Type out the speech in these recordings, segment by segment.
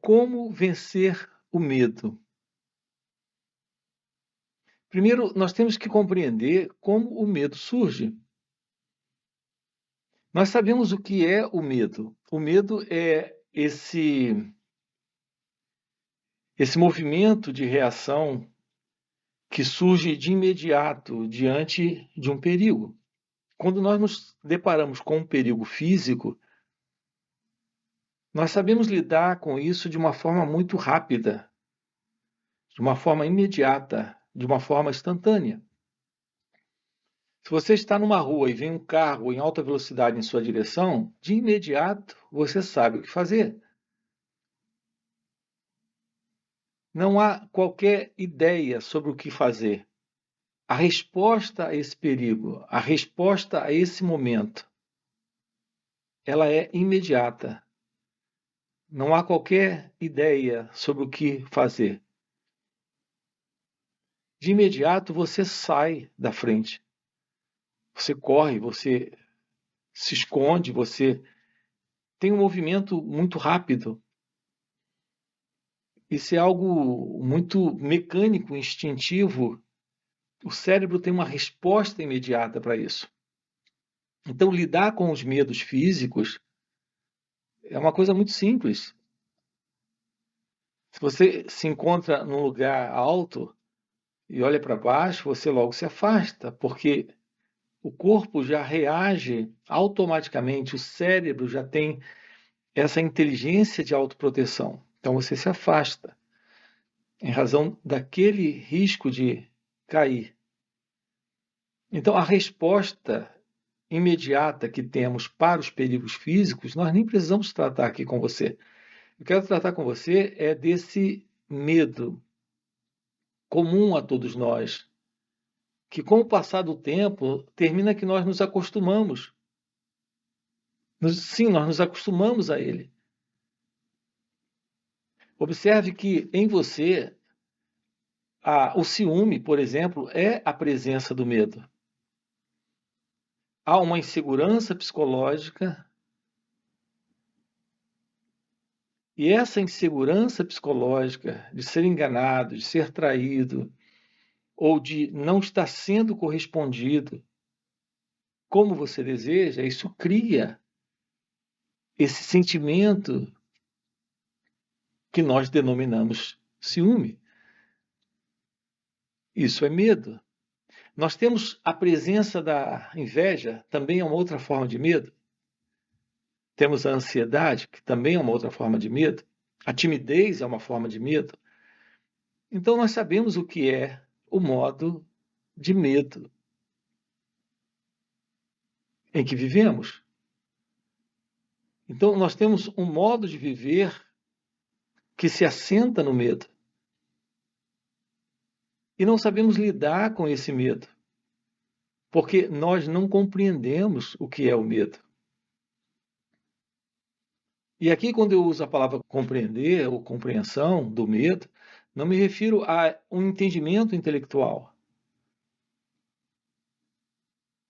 Como vencer o medo? Primeiro, nós temos que compreender como o medo surge. Nós sabemos o que é o medo. O medo é esse movimento de reação que surge de imediato diante de um perigo. Quando nós nos deparamos com um perigo físico, nós sabemos lidar com isso de uma forma muito rápida, de uma forma imediata, de uma forma instantânea. Se você está numa rua e vem um carro em alta velocidade em sua direção, de imediato você sabe o que fazer. Não há qualquer ideia sobre o que fazer. A resposta a esse perigo, a resposta a esse momento, ela é imediata. Não há qualquer ideia sobre o que fazer. De imediato você sai da frente. Você corre, você se esconde, você tem um movimento muito rápido. Isso é algo muito mecânico, instintivo. O cérebro tem uma resposta imediata para isso. Então, lidar com os medos físicos é uma coisa muito simples. Se você se encontra num lugar alto e olha para baixo, você logo se afasta, porque o corpo já reage automaticamente, o cérebro já tem essa inteligência de autoproteção. Então você se afasta, em razão daquele risco de cair. Então a resposta imediata que temos para os perigos físicos, nós nem precisamos tratar aqui com você. Eu quero tratar com você desse medo comum a todos nós, que com o passar do tempo termina que nós nos acostumamos. Sim, nós nos acostumamos a ele. Observe que em você o ciúme, por exemplo, é a presença do medo. Há uma insegurança psicológica e essa insegurança psicológica de ser enganado, de ser traído ou de não estar sendo correspondido como você deseja, isso cria esse sentimento que nós denominamos ciúme. Isso é medo. Nós temos a presença da inveja, também é uma outra forma de medo. Temos a ansiedade, que também é uma outra forma de medo. A timidez é uma forma de medo. Então nós sabemos o que é o modo de medo em que vivemos. Então nós temos um modo de viver que se assenta no medo. E não sabemos lidar com esse medo, porque nós não compreendemos o que é o medo. E aqui, quando eu uso a palavra compreender ou compreensão do medo, não me refiro a um entendimento intelectual,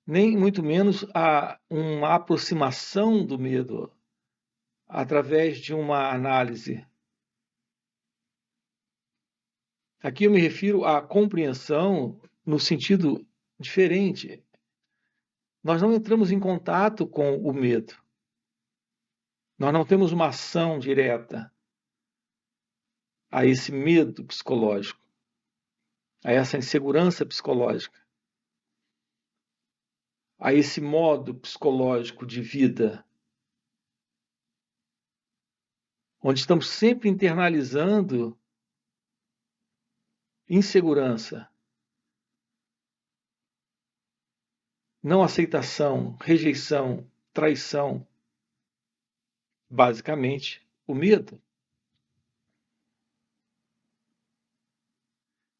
nem muito menos a uma aproximação do medo através de uma análise. Aqui eu me refiro à compreensão no sentido diferente. Nós não entramos em contato com o medo. Nós não temos uma ação direta a esse medo psicológico, a essa insegurança psicológica, a esse modo psicológico de vida, onde estamos sempre internalizando insegurança, não aceitação, rejeição, traição, basicamente o medo.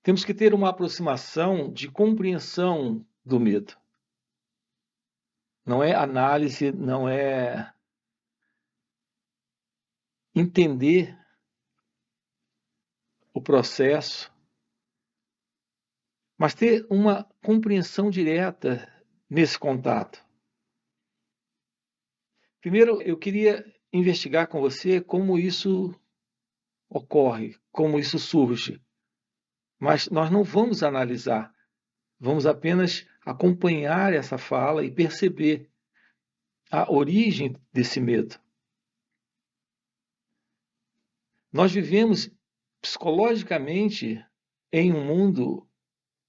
Temos que ter uma aproximação de compreensão do medo. Não é análise, não é entender o processo, mas ter uma compreensão direta nesse contato. Primeiro, eu queria investigar com você como isso ocorre, como isso surge. Mas nós não vamos analisar, vamos apenas acompanhar essa fala e perceber a origem desse medo. Nós vivemos psicologicamente em um mundo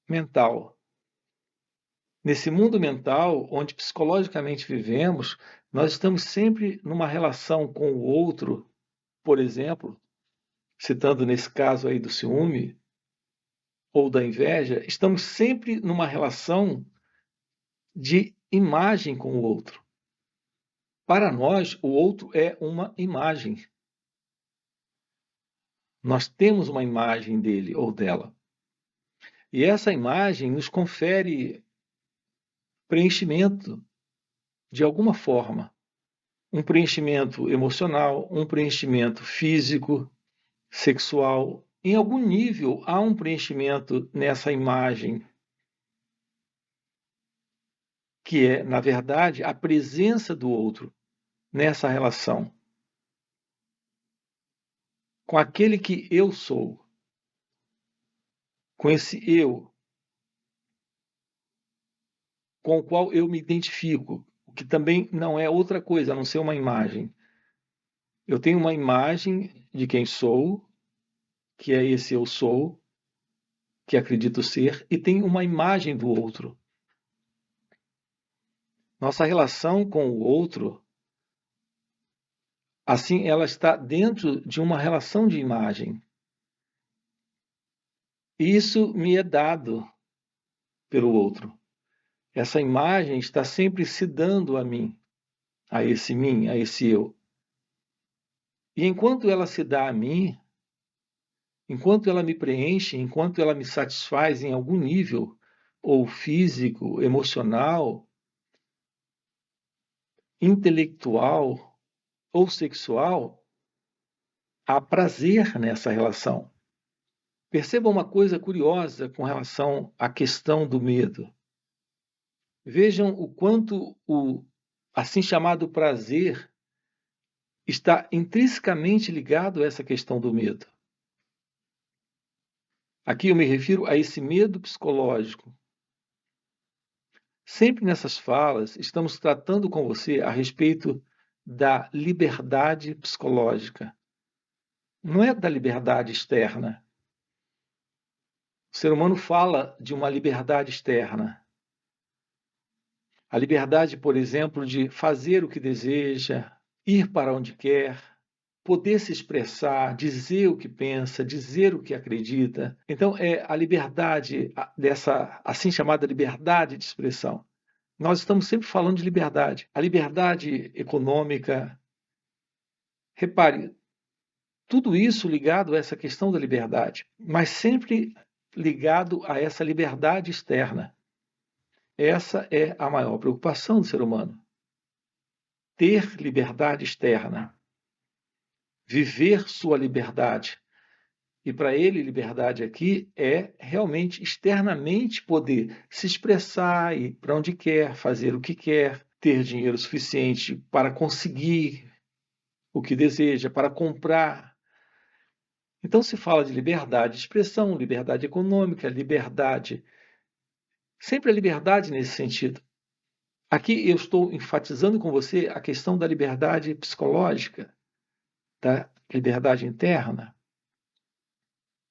mental. Nesse mundo mental, onde psicologicamente vivemos, nós estamos sempre numa relação com o outro, por exemplo, citando nesse caso aí do ciúme ou da inveja, estamos sempre numa relação de imagem com o outro. Para nós, o outro é uma imagem. Nós temos uma imagem dele ou dela. E essa imagem nos confere preenchimento de alguma forma. Um preenchimento emocional, um preenchimento físico, sexual. Em algum nível há um preenchimento nessa imagem, que é, na verdade, a presença do outro nessa relação com aquele que eu sou, com esse eu com o qual eu me identifico, o que também não é outra coisa a não ser uma imagem. Eu tenho uma imagem de quem sou, que é esse eu sou, que acredito ser, e tenho uma imagem do outro. Nossa relação com o outro, assim, ela está dentro de uma relação de imagem. E isso me é dado pelo outro. Essa imagem está sempre se dando a mim, a esse eu. E enquanto ela se dá a mim, enquanto ela me preenche, enquanto ela me satisfaz em algum nível, ou físico, emocional, intelectual ou sexual, há prazer nessa relação. Perceba uma coisa curiosa com relação à questão do medo. Vejam o quanto o assim chamado prazer está intrinsecamente ligado a essa questão do medo. Aqui eu me refiro a esse medo psicológico. Sempre nessas falas, estamos tratando com você a respeito da liberdade psicológica. Não é da liberdade externa. O ser humano fala de uma liberdade externa. A liberdade, por exemplo, de fazer o que deseja, ir para onde quer, poder se expressar, dizer o que pensa, dizer o que acredita. Então, é a liberdade dessa assim chamada liberdade de expressão. Nós estamos sempre falando de liberdade. A liberdade econômica. Repare, tudo isso ligado a essa questão da liberdade, mas sempre ligado a essa liberdade externa. Essa é a maior preocupação do ser humano. Ter liberdade externa. Viver sua liberdade. E para ele, liberdade aqui é realmente externamente poder se expressar, ir para onde quer, fazer o que quer, ter dinheiro suficiente para conseguir o que deseja, para comprar. Então se fala de liberdade de expressão, liberdade econômica, liberdade. Sempre a liberdade nesse sentido. Aqui eu estou enfatizando com você a questão da liberdade psicológica, da liberdade interna.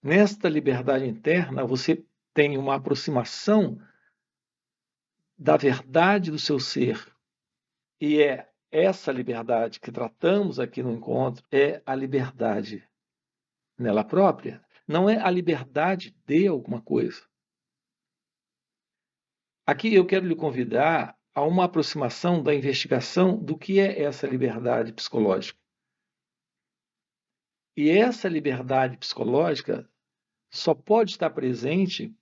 Nesta liberdade interna, você tem uma aproximação da verdade do seu ser. E é essa liberdade que tratamos aqui no encontro, é a liberdade nela própria. Não é a liberdade de alguma coisa. Aqui eu quero lhe convidar a uma aproximação da investigação do que é essa liberdade psicológica. E essa liberdade psicológica só pode estar presente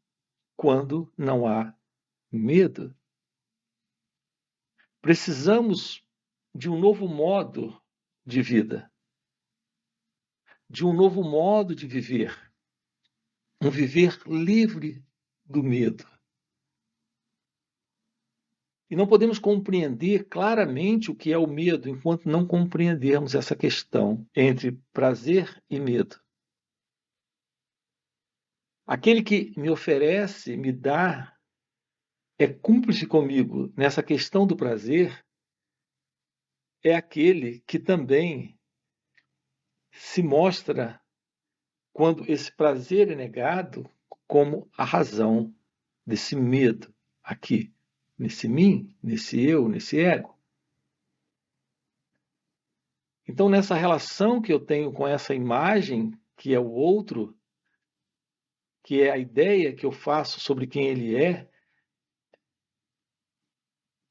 quando não há medo. Precisamos de um novo modo de vida, de um novo modo de viver, um viver livre do medo. E não podemos compreender claramente o que é o medo enquanto não compreendermos essa questão entre prazer e medo. Aquele que me oferece, me dá, é cúmplice comigo nessa questão do prazer, é aquele que também se mostra, quando esse prazer é negado, como a razão desse medo aqui, nesse mim, nesse eu, nesse ego. Então, nessa relação que eu tenho com essa imagem, que é o outro, que é a ideia que eu faço sobre quem ele é,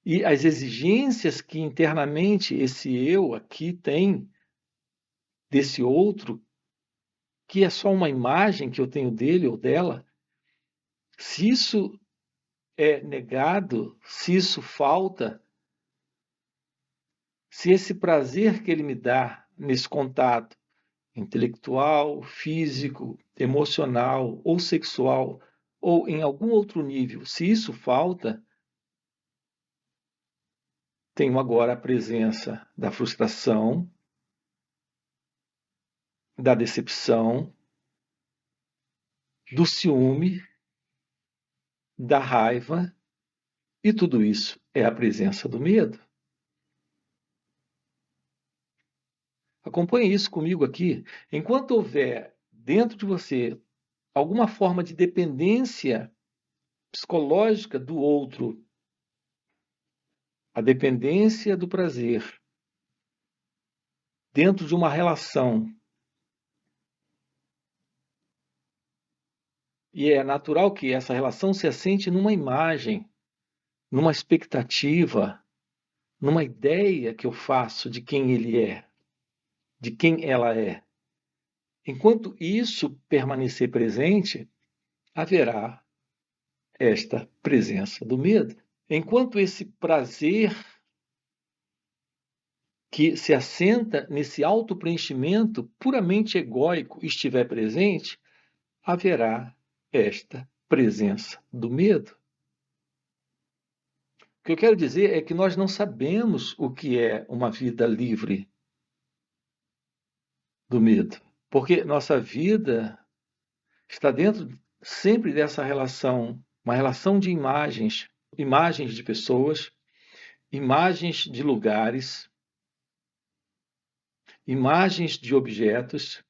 e as exigências que internamente esse eu aqui tem desse outro, que é só uma imagem que eu tenho dele ou dela, se isso é negado, se isso falta, se esse prazer que ele me dá nesse contato intelectual, físico, emocional ou sexual, ou em algum outro nível, se isso falta, tenho agora a presença da frustração, da decepção, do ciúme, da raiva, e tudo isso é a presença do medo. Acompanhe isso comigo aqui. Enquanto houver dentro de você alguma forma de dependência psicológica do outro, a dependência do prazer, dentro de uma relação, e é natural que essa relação se assente numa imagem, numa expectativa, numa ideia que eu faço de quem ele é, de quem ela é. Enquanto isso permanecer presente, haverá esta presença do medo. Enquanto esse prazer que se assenta nesse autopreenchimento puramente egóico estiver presente, haverá esta presença do medo. O que eu quero dizer é que nós não sabemos o que é uma vida livre do medo, porque nossa vida está dentro sempre dessa relação, uma relação de imagens, imagens de pessoas, imagens de lugares, imagens de objetos.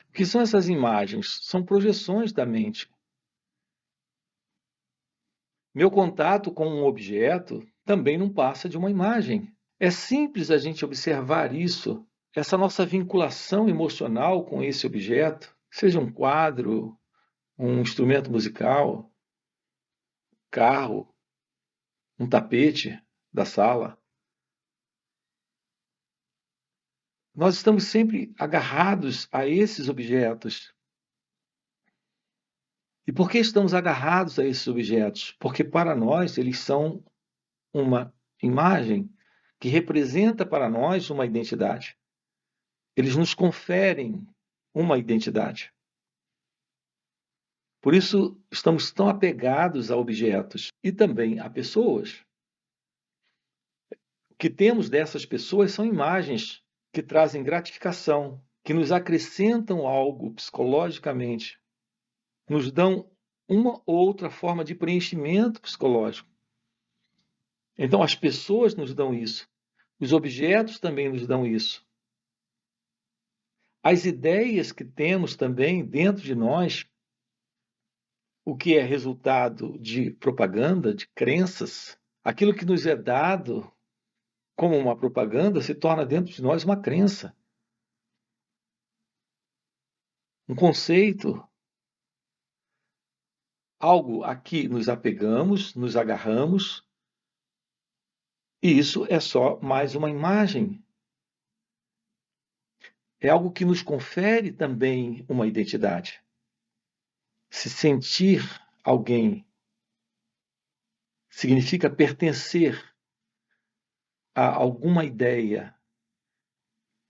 O que são essas imagens? São projeções da mente. Meu contato com um objeto também não passa de uma imagem. É simples a gente observar isso, essa nossa vinculação emocional com esse objeto, seja um quadro, um instrumento musical, carro, um tapete da sala. Nós estamos sempre agarrados a esses objetos. E por que estamos agarrados a esses objetos? Porque para nós eles são uma imagem que representa para nós uma identidade. Eles nos conferem uma identidade. Por isso estamos tão apegados a objetos e também a pessoas. O que temos dessas pessoas são imagens que trazem gratificação, que nos acrescentam algo psicologicamente, nos dão uma ou outra forma de preenchimento psicológico. Então, as pessoas nos dão isso, os objetos também nos dão isso. As ideias que temos também dentro de nós, o que é resultado de propaganda, de crenças, aquilo que nos é dado como uma propaganda se torna dentro de nós uma crença, um conceito, algo a que nos apegamos, nos agarramos, e isso é só mais uma imagem. É algo que nos confere também uma identidade. Se sentir alguém significa pertencer a alguma ideia,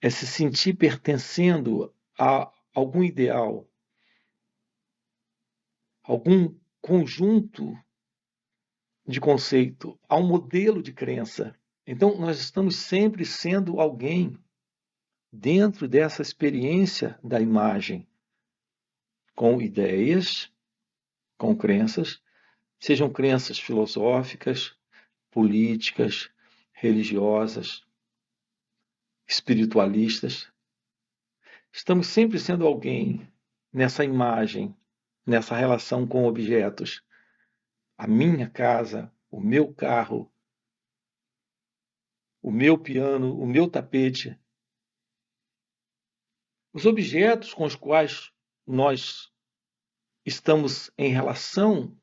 é se sentir pertencendo a algum ideal, algum conjunto de conceito, a um modelo de crença. Então, nós estamos sempre sendo alguém dentro dessa experiência da imagem. com ideias, com crenças, sejam crenças filosóficas, políticas, religiosas, espiritualistas. Estamos sempre sendo alguém nessa imagem, nessa relação com objetos. A minha casa, o meu carro, o meu piano, o meu tapete. Os objetos com os quais nós estamos em relação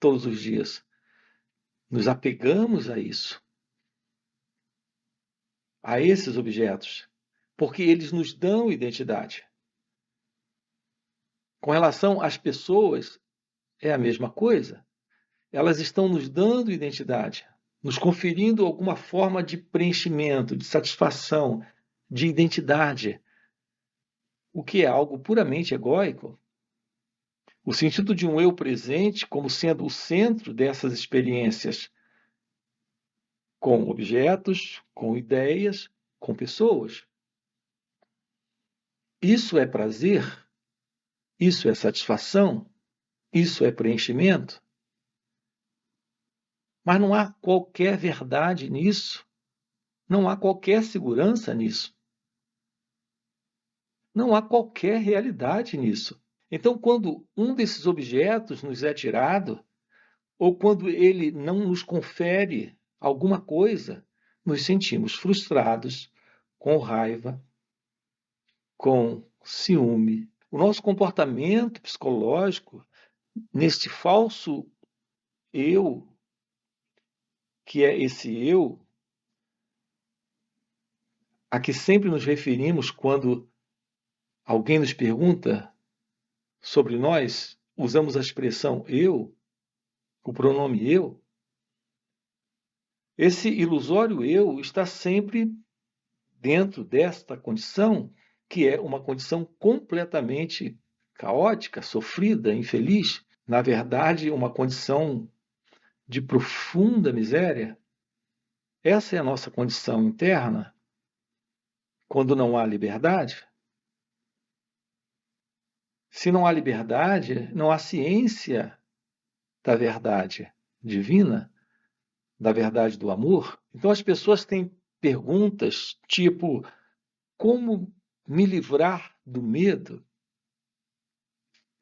todos os dias, nos apegamos a isso, a esses objetos, porque eles nos dão identidade. Com relação às pessoas, é a mesma coisa. Elas estão nos dando identidade, nos conferindo alguma forma de preenchimento, de satisfação, de identidade, o que é algo puramente egóico. O sentido de um eu presente como sendo o centro dessas experiências, com objetos, com ideias, com pessoas. Isso é prazer? Isso é satisfação? Isso é preenchimento? Mas não há qualquer verdade nisso. Não há qualquer segurança nisso. Não há qualquer realidade nisso. Então, quando um desses objetos nos é tirado, ou quando ele não nos confere alguma coisa, nos sentimos frustrados, com raiva, com ciúme. O nosso comportamento psicológico, neste falso eu, que é esse eu a que sempre nos referimos quando alguém nos pergunta sobre nós, usamos a expressão eu, o pronome eu. Esse ilusório eu está sempre dentro desta condição, que é uma condição completamente caótica, sofrida, infeliz, na verdade, uma condição de profunda miséria. Essa é a nossa condição interna quando não há liberdade. Se não há liberdade, não há ciência da verdade divina, da verdade do amor. Então as pessoas têm perguntas tipo: como me livrar do medo?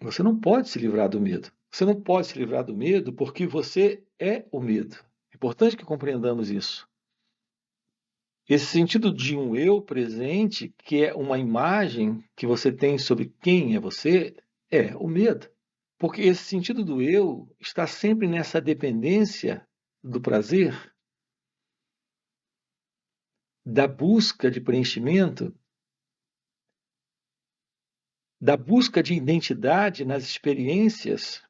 Você não pode se livrar do medo. Você não pode se livrar do medo porque você é o medo. É importante que compreendamos isso. Esse sentido de um eu presente, que é uma imagem que você tem sobre quem é o medo. Porque esse sentido do eu está sempre nessa dependência do prazer, da busca de preenchimento, da busca de identidade nas experiências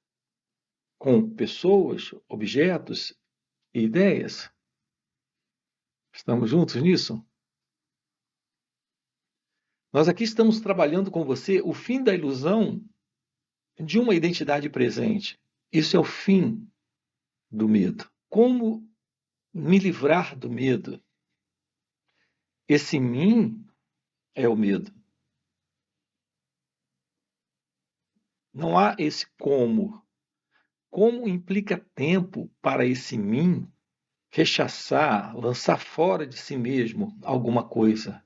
com pessoas, objetos e ideias. Estamos juntos nisso? Nós aqui estamos trabalhando com você o fim da ilusão de uma identidade presente. Isso é o fim do medo. Como me livrar do medo? Esse mim é o medo. Não há esse como. Como implica tempo para esse mim rechaçar, lançar fora de si mesmo alguma coisa.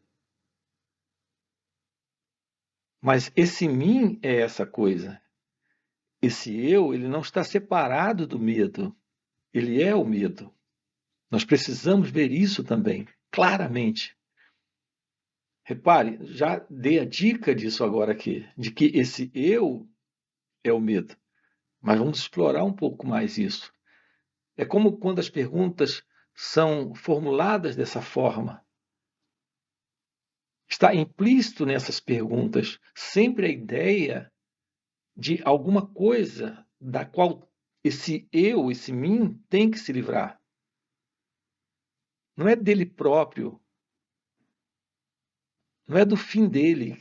Mas esse mim é essa coisa. Esse eu, ele não está separado do medo. Ele é o medo. Nós precisamos ver isso também, claramente. Repare, já dei a dica disso agora aqui, de que esse eu é o medo. Mas vamos explorar um pouco mais isso. É como quando as perguntas são formuladas dessa forma. Está implícito nessas perguntas sempre a ideia de alguma coisa da qual esse eu, esse mim, tem que se livrar. Não é dele próprio, não é do fim dele,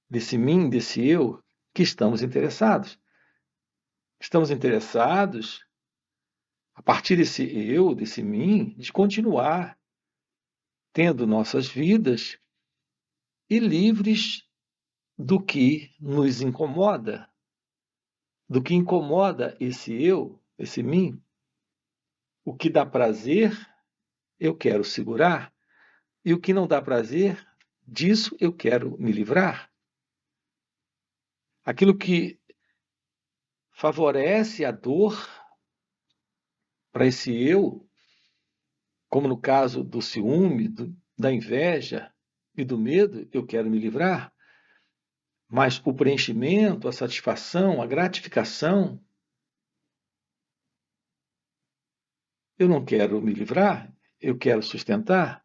desse mim, desse eu, que estamos interessados. Estamos interessados, a partir desse eu, desse mim, de continuar tendo nossas vidas e livres do que nos incomoda, do que incomoda esse eu, esse mim. O que dá prazer, eu quero segurar, e o que não dá prazer, disso eu quero me livrar. Aquilo que favorece a dor para esse eu, como no caso do ciúme, da inveja e do medo, eu quero me livrar. Mas o preenchimento, a satisfação, a gratificação, eu não quero me livrar, eu quero sustentar.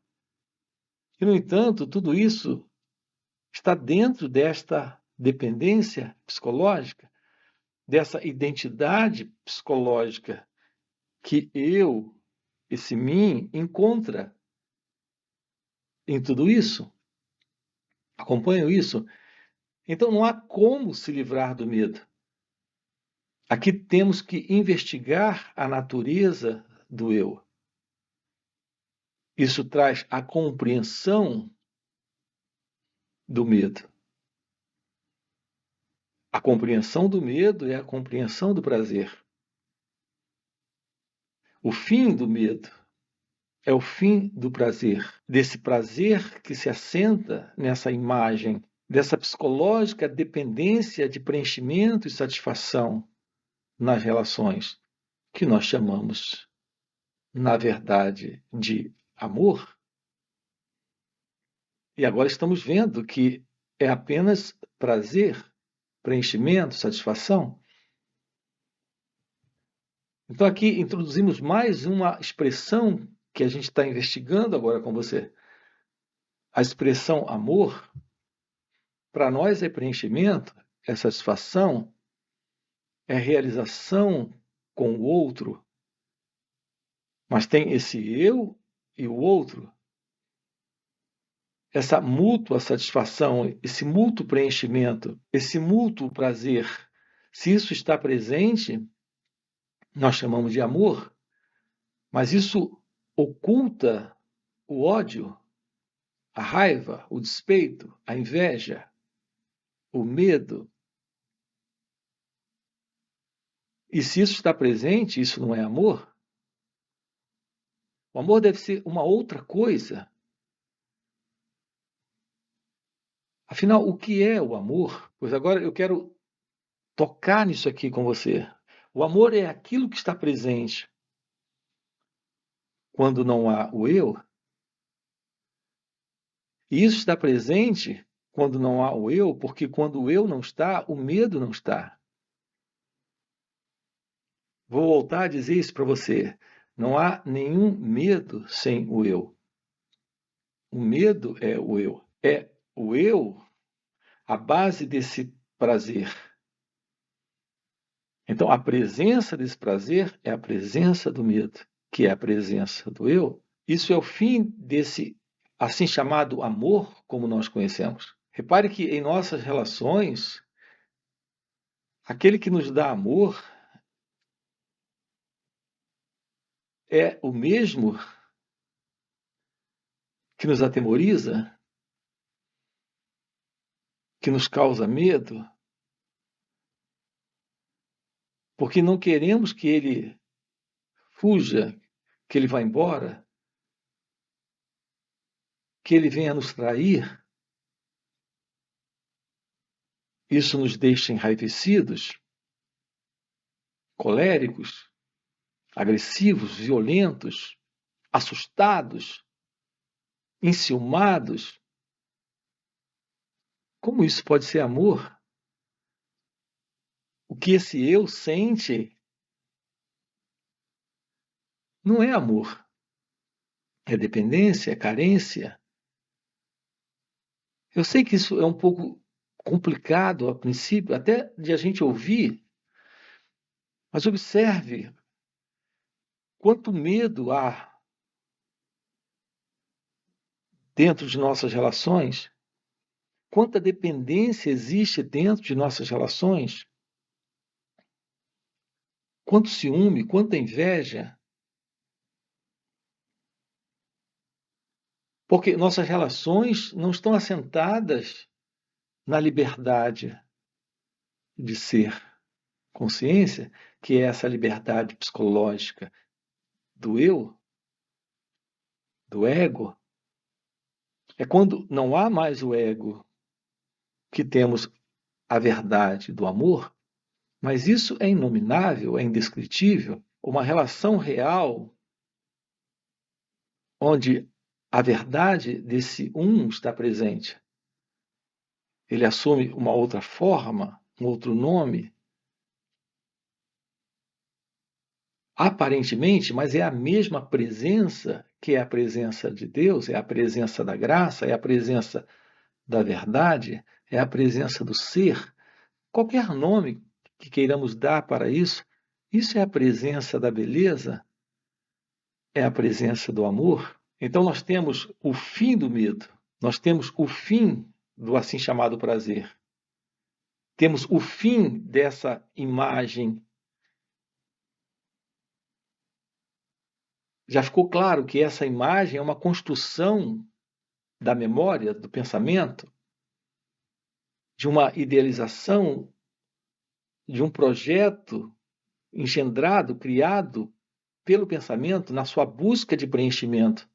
E, no entanto, tudo isso está dentro desta dependência psicológica, dessa identidade psicológica que eu, esse mim, encontra em tudo isso. Acompanham isso? Então não há como se livrar do medo. Aqui temos que investigar a natureza do eu. Isso traz a compreensão do medo. A compreensão do medo é a compreensão do prazer. O fim do medo é o fim do prazer, desse prazer que se assenta nessa imagem, dessa psicológica dependência de preenchimento e satisfação nas relações, que nós chamamos, na verdade, de amor. E agora estamos vendo que é apenas prazer, preenchimento, satisfação. Então, aqui introduzimos mais uma expressão que a gente está investigando agora com você. A expressão amor, para nós, é preenchimento, é satisfação, é realização com o outro. Mas tem esse eu e o outro. Essa mútua satisfação, esse mútuo preenchimento, esse mútuo prazer. Se isso está presente, nós chamamos de amor, mas isso oculta o ódio, a raiva, o despeito, a inveja, o medo. E se isso está presente, isso não é amor? O amor deve ser uma outra coisa. Afinal, o que é o amor? Pois agora eu quero tocar nisso aqui com você. O amor é aquilo que está presente quando não há o eu, e isso está presente quando não há o eu, porque quando o eu não está, o medo não está. Vou voltar a dizer isso para você. Não há nenhum medo sem o eu. O medo é o eu. É o eu a base desse prazer. Então, a presença desse prazer é a presença do medo, que é a presença do eu. Isso é o fim desse assim chamado amor, como nós conhecemos. Repare que em nossas relações, aquele que nos dá amor é o mesmo que nos atemoriza, que nos causa medo, porque não queremos que ele fuja, que ele vá embora, que ele venha nos trair. Isso nos deixa enraivecidos, coléricos, agressivos, violentos, assustados, enciumados. Como isso pode ser amor? O que esse eu sente não é amor, é dependência, é carência. Eu sei que isso é um pouco complicado a princípio, até de a gente ouvir, mas observe quanto medo há dentro de nossas relações, quanta dependência existe dentro de nossas relações, quanto ciúme, quanta inveja. Porque nossas relações não estão assentadas na liberdade de ser consciência, que é essa liberdade psicológica do eu, do ego, é quando não há mais o ego que temos a verdade do amor, mas isso é inominável, é indescritível, uma relação real onde a verdade desse um está presente. Ele assume uma outra forma, um outro nome, aparentemente, mas é a mesma presença que é a presença de Deus, é a presença da graça, é a presença da verdade, é a presença do ser. Qualquer nome que queiramos dar para isso é a presença da beleza, é a presença do amor. Então nós temos o fim do medo, nós temos o fim do assim chamado prazer. Temos o fim dessa imagem. Já ficou claro que essa imagem é uma construção da memória, do pensamento, de uma idealização, de um projeto engendrado, criado pelo pensamento na sua busca de preenchimento.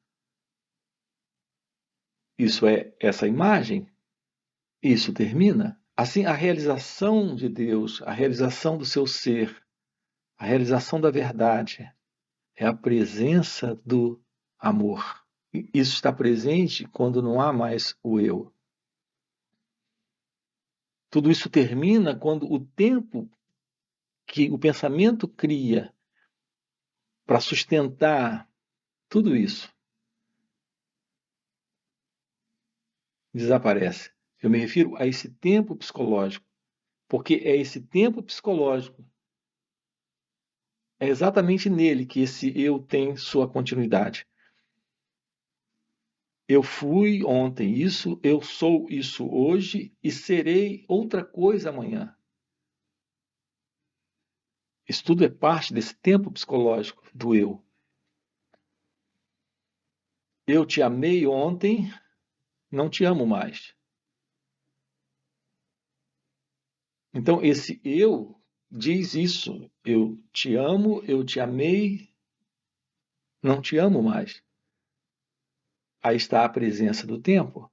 Isso é essa imagem, isso termina. Assim, a realização de Deus, a realização do seu ser, a realização da verdade, é a presença do amor. Isso está presente quando não há mais o eu. Tudo isso termina quando o tempo que o pensamento cria para sustentar tudo isso desaparece. Eu me refiro a esse tempo psicológico, porque é esse tempo psicológico, é exatamente nele que esse eu tem sua continuidade. Eu fui ontem isso, eu sou isso hoje e serei outra coisa amanhã. Isso tudo é parte desse tempo psicológico do eu. Eu te amei ontem, não te amo mais. Então, esse eu diz isso. Eu te amo, eu te amei, não te amo mais. Aí está a presença do tempo.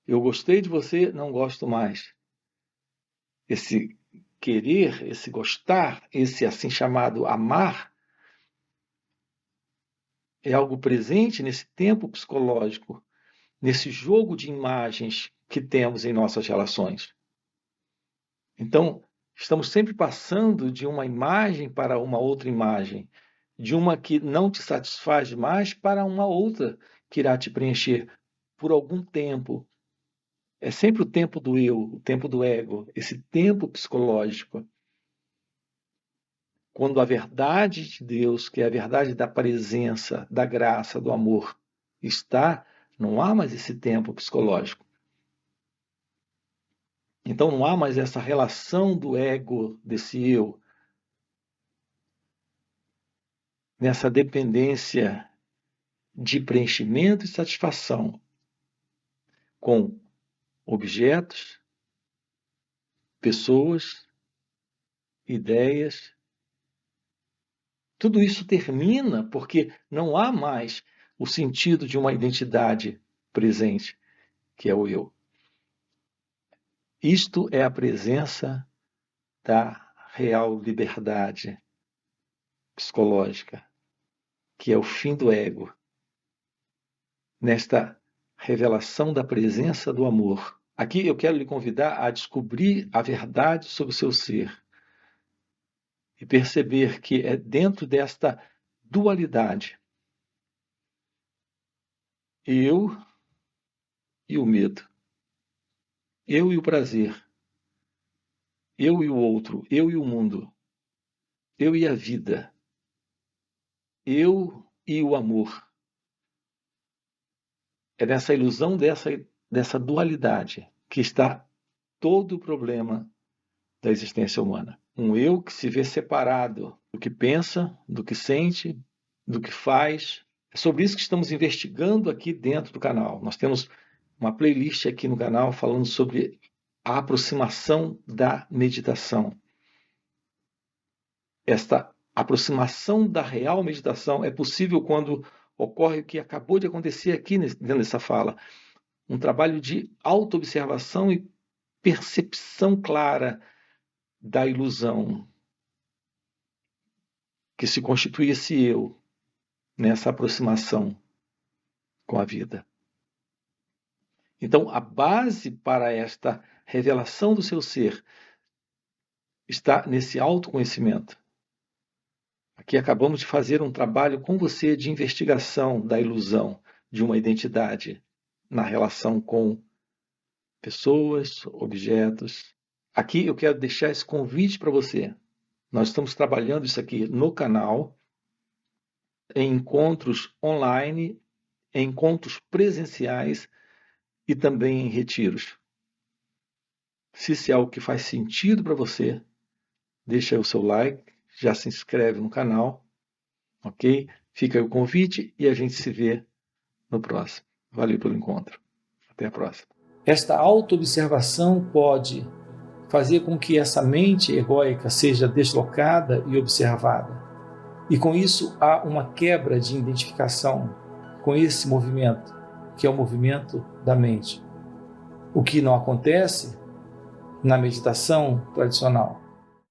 Eu gostei de você, não gosto mais. Esse querer, esse gostar, esse assim chamado amar, é algo presente nesse tempo psicológico, nesse jogo de imagens que temos em nossas relações. Então, estamos sempre passando de uma imagem para uma outra imagem, de uma que não te satisfaz mais para uma outra que irá te preencher por algum tempo. É sempre o tempo do eu, o tempo do ego, esse tempo psicológico. Quando a verdade de Deus, que é a verdade da presença, da graça, do amor, está, não há mais esse tempo psicológico. Então não há mais essa relação do ego, desse eu, nessa dependência de preenchimento e satisfação com objetos, pessoas, ideias. Tudo isso termina porque não há mais o sentido de uma identidade presente, que é o eu. Isto é a presença da real liberdade psicológica, que é o fim do ego, nesta revelação da presença do amor. Aqui eu quero lhe convidar a descobrir a verdade sobre o seu ser e perceber que é dentro desta dualidade, eu e o medo, eu e o prazer, eu e o outro, eu e o mundo, eu e a vida, eu e o amor. É nessa ilusão dessa dualidade que está todo o problema da existência humana. Um eu que se vê separado do que pensa, do que sente, do que faz. É sobre isso que estamos investigando aqui dentro do canal. Nós temos uma playlist aqui no canal falando sobre a aproximação da meditação. Esta aproximação da real meditação é possível quando ocorre o que acabou de acontecer aqui dentro dessa fala. Um trabalho de autoobservação e percepção clara da ilusão que se constitui esse eu nessa aproximação com a vida. Então, a base para esta revelação do seu ser está nesse autoconhecimento. Aqui acabamos de fazer um trabalho com você de investigação da ilusão de uma identidade na relação com pessoas, objetos. Aqui eu quero deixar esse convite para você. Nós estamos trabalhando isso aqui no canal, em encontros online, em encontros presenciais e também em retiros. Se isso é algo que faz sentido para você, deixa aí o seu like, já se inscreve no canal, ok? Fica aí o convite e a gente se vê no próximo. Valeu pelo encontro. Até a próxima. Esta autoobservação pode fazer com que essa mente egóica seja deslocada e observada. E com isso há uma quebra de identificação com esse movimento, que é o movimento da mente. O que não acontece na meditação tradicional.